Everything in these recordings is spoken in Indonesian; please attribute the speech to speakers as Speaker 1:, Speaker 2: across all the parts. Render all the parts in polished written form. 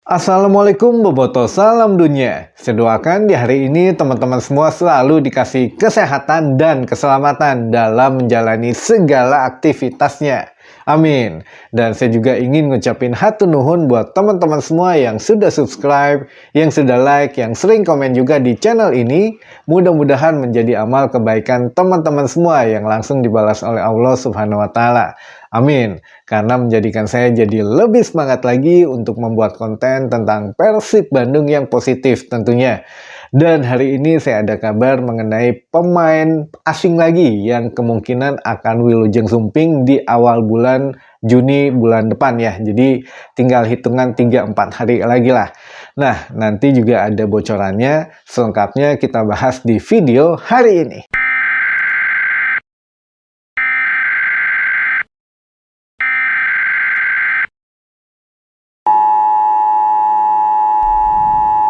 Speaker 1: Assalamualaikum Boboto, salam dunia. Saya doakan di hari ini teman-teman semua selalu dikasih kesehatan dan keselamatan dalam menjalani segala aktivitasnya. Amin. Dan saya juga ingin ngucapin hatur nuhun buat teman-teman semua yang sudah subscribe, yang sudah like, yang sering komen juga di channel ini. Mudah-mudahan menjadi amal kebaikan teman-teman semua yang langsung dibalas oleh Allah Subhanahu wa Ta'ala. Amin. Karena menjadikan saya jadi lebih semangat lagi untuk membuat konten tentang Persib Bandung yang positif tentunya. Dan hari ini saya ada kabar mengenai pemain asing lagi yang kemungkinan akan Wilujeng Sumping di awal bulan Juni bulan depan ya. Jadi tinggal hitungan 3-4 hari lagi lah. Nah, nanti juga ada bocorannya. Selengkapnya kita bahas di video hari ini.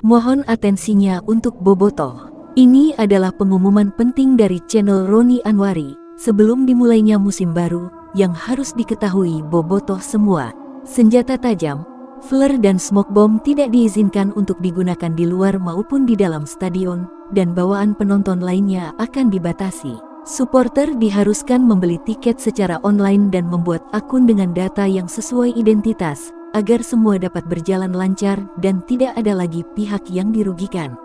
Speaker 2: Mohon atensinya untuk Bobotoh. Ini adalah pengumuman penting dari channel Roni Anwari sebelum dimulainya musim baru yang harus diketahui Bobotoh semua. Senjata tajam, flare dan smoke bomb tidak diizinkan untuk digunakan di luar maupun di dalam stadion dan bawaan penonton lainnya akan dibatasi. Supporter diharuskan membeli tiket secara online dan membuat akun dengan data yang sesuai identitas agar semua dapat berjalan lancar dan tidak ada lagi pihak yang dirugikan.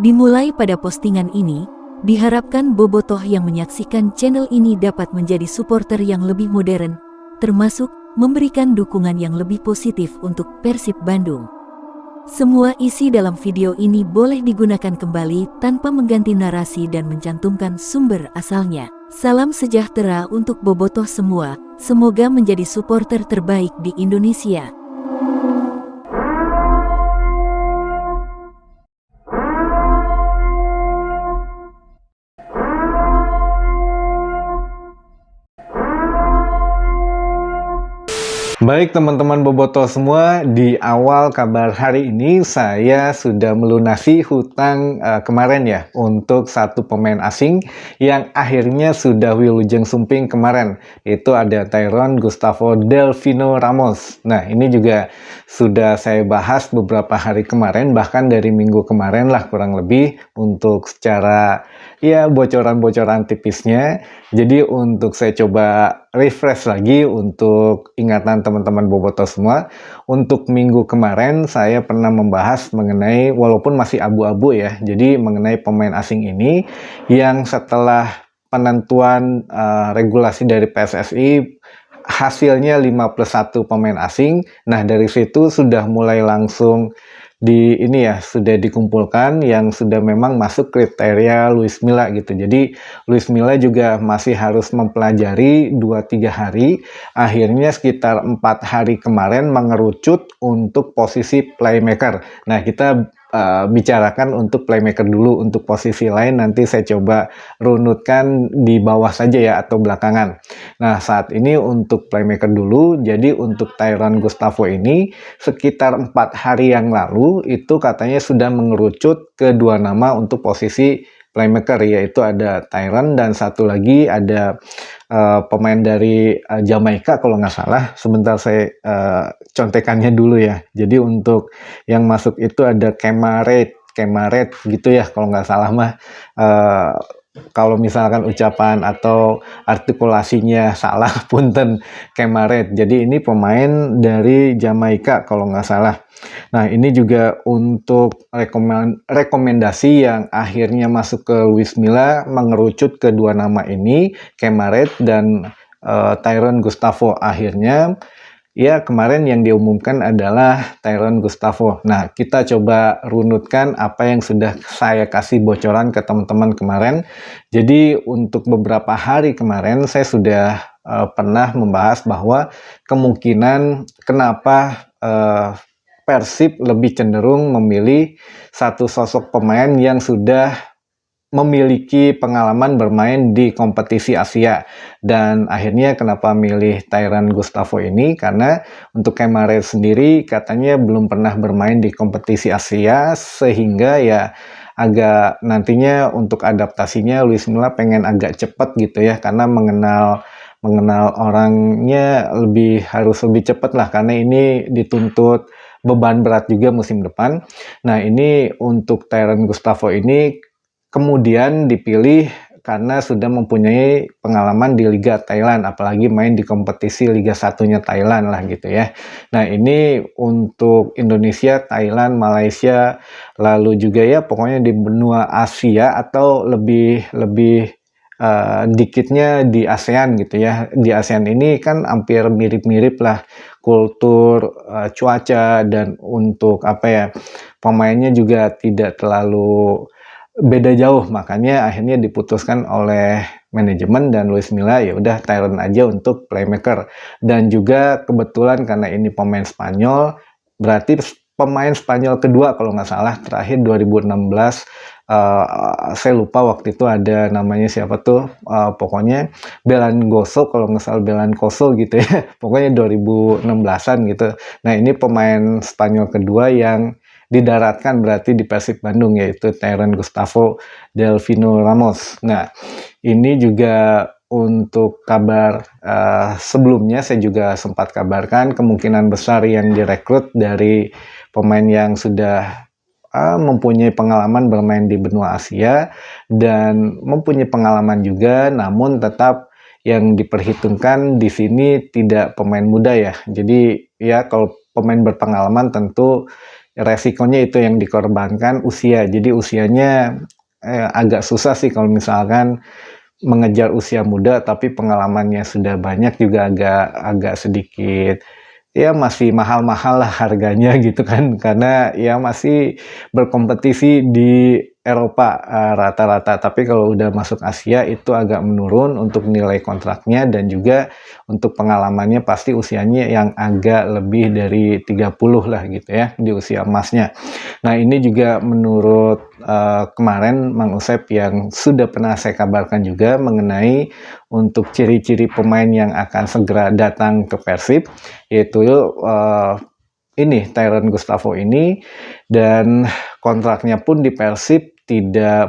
Speaker 2: Dimulai pada postingan ini, diharapkan Bobotoh yang menyaksikan channel ini dapat menjadi supporter yang lebih modern, termasuk memberikan dukungan yang lebih positif untuk Persib Bandung. Semua isi dalam video ini boleh digunakan kembali tanpa mengganti narasi dan mencantumkan sumber asalnya. Salam sejahtera untuk Bobotoh semua, semoga menjadi supporter terbaik di Indonesia.
Speaker 1: Baik teman-teman Bobotoh semua, di awal kabar hari ini saya sudah melunasi hutang kemarin ya untuk satu pemain asing yang akhirnya sudah Wilujeng Sumping kemarin. Itu ada Tyrone Gustavo Delfino Ramos. Nah ini juga sudah saya bahas beberapa hari kemarin, bahkan dari minggu kemarin lah kurang lebih untuk secara ya bocoran-bocoran tipisnya. Jadi untuk saya coba refresh lagi untuk ingatan teman-teman Bobotoh semua. Untuk minggu kemarin saya pernah membahas mengenai, walaupun masih abu-abu ya, jadi mengenai pemain asing ini yang setelah penentuan regulasi dari PSSI hasilnya 5+1 pemain asing. Nah dari situ sudah mulai langsung sudah dikumpulkan yang sudah memang masuk kriteria Luis Milla gitu. Jadi Luis Milla juga masih harus mempelajari 2-3 hari. Akhirnya sekitar 4 hari kemarin mengerucut untuk posisi playmaker. Nah kita bicarakan untuk playmaker dulu. Untuk posisi lain nanti saya coba runutkan di bawah saja ya atau belakangan. Nah saat ini untuk playmaker dulu. Jadi untuk Tyrone Gustavo ini sekitar 4 hari yang lalu itu katanya sudah mengerucut ke 2 nama untuk posisi playmaker, yaitu ada Tyrone dan satu lagi ada pemain dari Jamaika kalau nggak salah. Sebentar saya contekannya dulu ya. Jadi untuk yang masuk itu ada Kemaret gitu ya kalau nggak salah mah. Kalau misalkan ucapan atau artikulasinya salah, punten, Kemaret. Jadi ini pemain dari Jamaika kalau nggak salah. Nah ini juga untuk rekomendasi yang akhirnya masuk ke Luis Milla mengerucut ke 2 nama ini, Kemaret dan Tyrone Gustavo. Akhirnya ya kemarin yang diumumkan adalah Tyrone Gustavo. Nah kita coba runutkan apa yang sudah saya kasih bocoran ke teman-teman kemarin. Jadi untuk beberapa hari kemarin saya sudah pernah membahas bahwa kemungkinan kenapa Persib lebih cenderung memilih satu sosok pemain yang sudah memiliki pengalaman bermain di kompetisi Asia. Dan akhirnya kenapa milih Tyrone Gustavo ini, karena untuk Kemaret sendiri katanya belum pernah bermain di kompetisi Asia, sehingga ya agak nantinya untuk adaptasinya Luis Milla pengen agak cepat gitu ya, karena mengenal orangnya harus lebih cepat lah, karena ini dituntut beban berat juga musim depan. Nah, ini untuk Tyrone Gustavo ini kemudian dipilih karena sudah mempunyai pengalaman di Liga Thailand, apalagi main di kompetisi Liga 1-nya Thailand lah gitu ya. Nah, ini untuk Indonesia, Thailand, Malaysia, lalu juga ya pokoknya di benua Asia atau lebih lebih dikitnya di ASEAN gitu ya. Di ASEAN ini kan hampir mirip-mirip lah kultur, cuaca, dan untuk apa ya, pemainnya juga tidak terlalu beda jauh, makanya akhirnya diputuskan oleh manajemen dan Luis Milla ya udah Tyrone aja untuk playmaker. Dan juga kebetulan karena ini pemain Spanyol, berarti pemain Spanyol kedua kalau nggak salah, terakhir 2016. Saya lupa waktu itu ada namanya siapa tuh, pokoknya Belangoso kalau nggak salah, Belancoso gitu ya, pokoknya 2016-an gitu. Nah, ini pemain Spanyol kedua yang didaratkan berarti di Persib Bandung, yaitu Tyrone Gustavo Delfino Ramos. Nah, ini juga untuk kabar sebelumnya saya juga sempat kabarkan kemungkinan besar yang direkrut dari pemain yang sudah mempunyai pengalaman bermain di benua Asia dan mempunyai pengalaman juga, namun tetap yang diperhitungkan di sini tidak pemain muda ya. Jadi ya kalau pemain berpengalaman tentu resikonya itu yang dikorbankan usia. Jadi usianya agak susah sih kalau misalkan mengejar usia muda tapi pengalamannya sudah banyak, juga agak sedikit ya masih mahal-mahal lah harganya gitu kan, karena ya masih berkompetisi di Eropa rata-rata. Tapi kalau udah masuk Asia itu agak menurun untuk nilai kontraknya, dan juga untuk pengalamannya pasti usianya yang agak lebih dari 30 lah gitu ya di usia emasnya. Nah, ini juga menurut kemarin Mang Usep yang sudah pernah saya kabarkan juga mengenai untuk ciri-ciri pemain yang akan segera datang ke Persib, yaitu ini Tyrone Gustavo ini, dan kontraknya pun di Persib tidak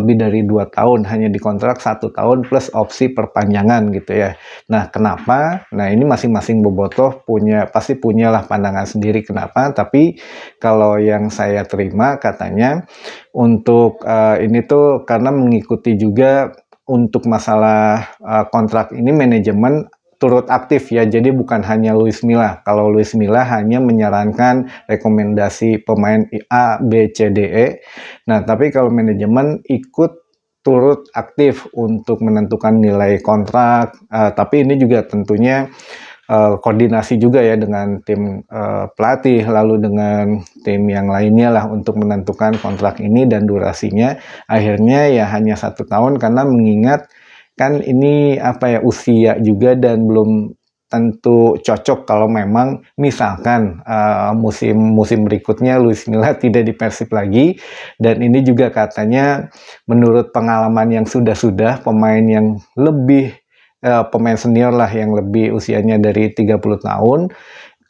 Speaker 1: lebih dari 2 tahun, hanya dikontrak 1 tahun plus opsi perpanjangan gitu ya. Nah, kenapa? Nah, ini masing-masing bobotoh pasti punyalah pandangan sendiri kenapa, tapi kalau yang saya terima katanya untuk ini tuh karena mengikuti juga untuk masalah kontrak ini manajemen turut aktif ya, jadi bukan hanya Luis Milla. Kalau Luis Milla hanya menyarankan rekomendasi pemain A, B, C, D, E. Nah, tapi kalau manajemen ikut turut aktif untuk menentukan nilai kontrak, tapi ini juga tentunya koordinasi juga ya dengan tim pelatih, lalu dengan tim yang lainnya lah untuk menentukan kontrak ini dan durasinya. Akhirnya ya hanya 1 tahun, karena mengingat kan ini apa ya, usia juga dan belum tentu cocok kalau memang misalkan musim berikutnya Luis Milla tidak di Persib lagi. Dan ini juga katanya menurut pengalaman yang sudah pemain yang lebih pemain senior lah yang lebih usianya dari 30 tahun,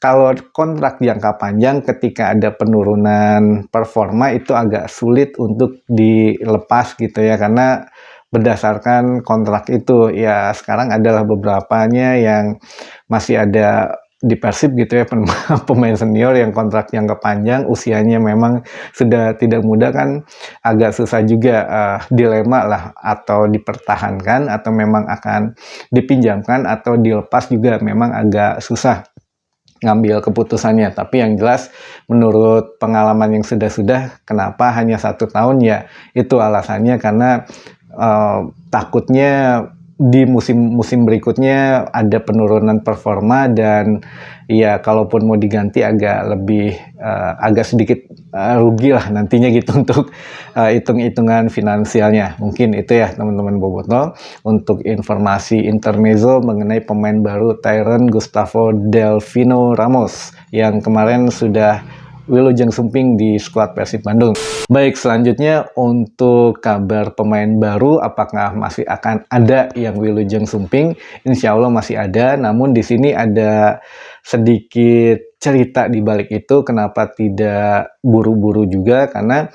Speaker 1: kalau kontrak jangka panjang ketika ada penurunan performa itu agak sulit untuk dilepas gitu ya, karena berdasarkan kontrak itu ya sekarang adalah beberapanya yang masih ada di Persib gitu ya, pemain senior yang kontrak jangka panjang usianya memang sudah tidak muda, kan agak susah juga, dilema lah, atau dipertahankan atau memang akan dipinjamkan atau dilepas juga memang agak susah ngambil keputusannya. Tapi yang jelas menurut pengalaman yang sudah kenapa hanya 1 tahun ya itu alasannya karena takutnya di musim berikutnya ada penurunan performa, dan ya kalaupun mau diganti agak sedikit rugi lah nantinya gitu untuk hitung-hitungan finansialnya. Mungkin itu ya teman-teman bobotoh untuk informasi intermezzo mengenai pemain baru Tyrone Gustavo Delfino Ramos yang kemarin sudah Wilujeng Sumping di skuad Persib Bandung. Baik, selanjutnya untuk kabar pemain baru, apakah masih akan ada yang Wilujeng Sumping? Insya Allah masih ada, namun di sini ada sedikit cerita di balik itu, kenapa tidak buru-buru juga, karena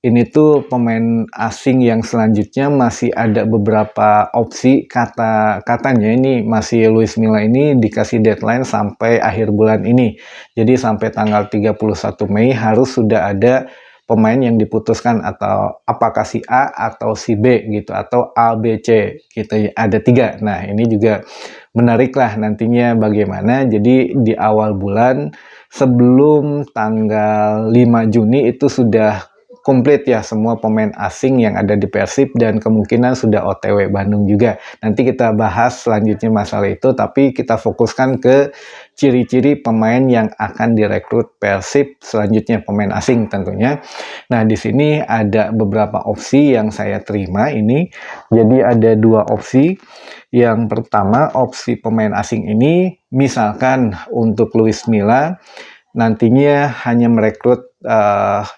Speaker 1: ini tuh pemain asing yang selanjutnya masih ada beberapa opsi, katanya ini masih Luis Milla ini dikasih deadline sampai akhir bulan ini. Jadi sampai tanggal 31 Mei harus sudah ada pemain yang diputuskan, atau apakah si A atau si B gitu, atau A, B, C gitu, ada 3. Nah, ini juga menarik lah nantinya bagaimana. Jadi di awal bulan sebelum tanggal 5 Juni itu sudah komplit ya semua pemain asing yang ada di Persib, dan kemungkinan sudah OTW Bandung juga. Nanti kita bahas selanjutnya masalah itu, tapi kita fokuskan ke ciri-ciri pemain yang akan direkrut Persib selanjutnya, pemain asing tentunya. Nah, di sini ada beberapa opsi yang saya terima ini. Jadi ada 2 opsi. Yang pertama, opsi pemain asing ini misalkan untuk Luis Milla nantinya hanya merekrut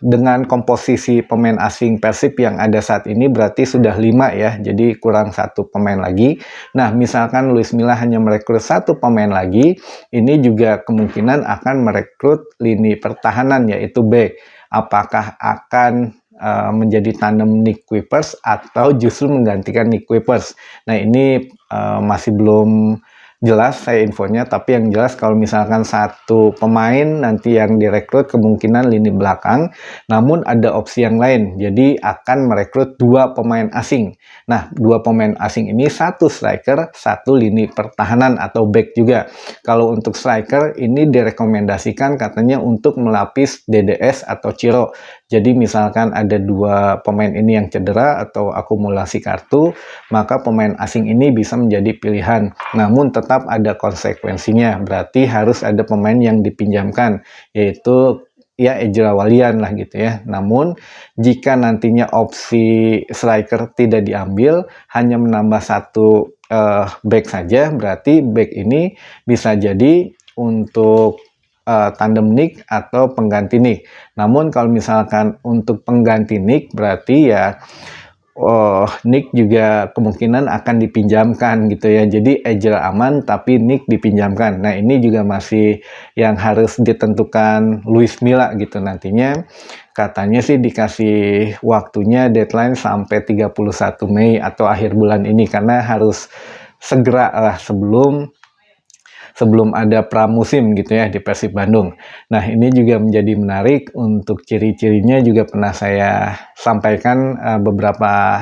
Speaker 1: dengan komposisi pemain asing Persib yang ada saat ini berarti sudah 5 ya, jadi kurang 1 pemain lagi. Nah, misalkan Luis Milla hanya merekrut 1 pemain lagi, ini juga kemungkinan akan merekrut lini pertahanan yaitu back. Apakah akan menjadi tandem Nick Kuipers atau justru menggantikan Nick Kuipers? Nah, ini masih belum jelas saya infonya, tapi yang jelas kalau misalkan 1 pemain nanti yang direkrut kemungkinan lini belakang, namun ada opsi yang lain, jadi akan merekrut 2 pemain asing. Nah, 2 pemain asing ini 1 striker, 1 lini pertahanan atau back juga. Kalau untuk striker ini direkomendasikan katanya untuk melapis DDS atau Ciro. Jadi misalkan ada 2 pemain ini yang cedera atau akumulasi kartu, maka pemain asing ini bisa menjadi pilihan. Namun tetap ada konsekuensinya, berarti harus ada pemain yang dipinjamkan, yaitu ya Ejra Walian lah gitu ya. Namun jika nantinya opsi striker tidak diambil, hanya menambah 1 back saja, berarti back ini bisa jadi untuk tandem Nick atau pengganti Nick. Namun kalau misalkan untuk pengganti Nick berarti ya Nick juga kemungkinan akan dipinjamkan gitu ya. Jadi Ejra aman tapi Nick dipinjamkan. Nah, ini juga masih yang harus ditentukan Luis Milla gitu nantinya. Katanya sih dikasih waktunya deadline sampai 31 Mei atau akhir bulan ini, karena harus segera lah sebelum ada pramusim gitu ya di Persib Bandung. Nah, ini juga menjadi menarik. Untuk ciri-cirinya juga pernah saya sampaikan beberapa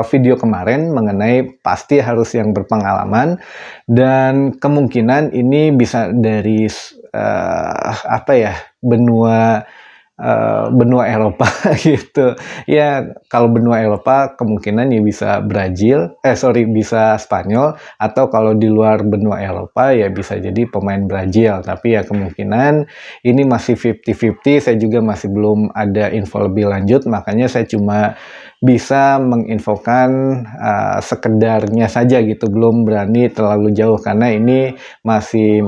Speaker 1: video kemarin mengenai pasti harus yang berpengalaman, dan kemungkinan ini bisa dari benua Eropa gitu. Ya, kalau benua Eropa kemungkinan ya bisa bisa Spanyol, atau kalau di luar benua Eropa ya bisa jadi pemain Brazil. Tapi ya kemungkinan ini masih 50-50, saya juga masih belum ada info lebih lanjut, makanya saya cuma bisa menginfokan sekedarnya saja gitu, belum berani terlalu jauh karena ini masih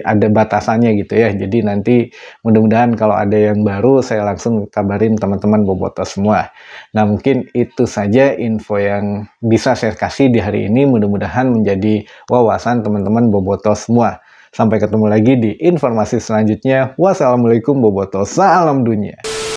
Speaker 1: ada batasannya gitu ya. Jadi nanti mudah-mudahan kalau ada yang baru saya langsung kabarin teman-teman bobotoh semua. Nah, mungkin itu saja info yang bisa saya kasih di hari ini, mudah-mudahan menjadi wawasan teman-teman bobotoh semua. Sampai ketemu lagi di informasi selanjutnya. Wassalamualaikum bobotoh, salam dunia.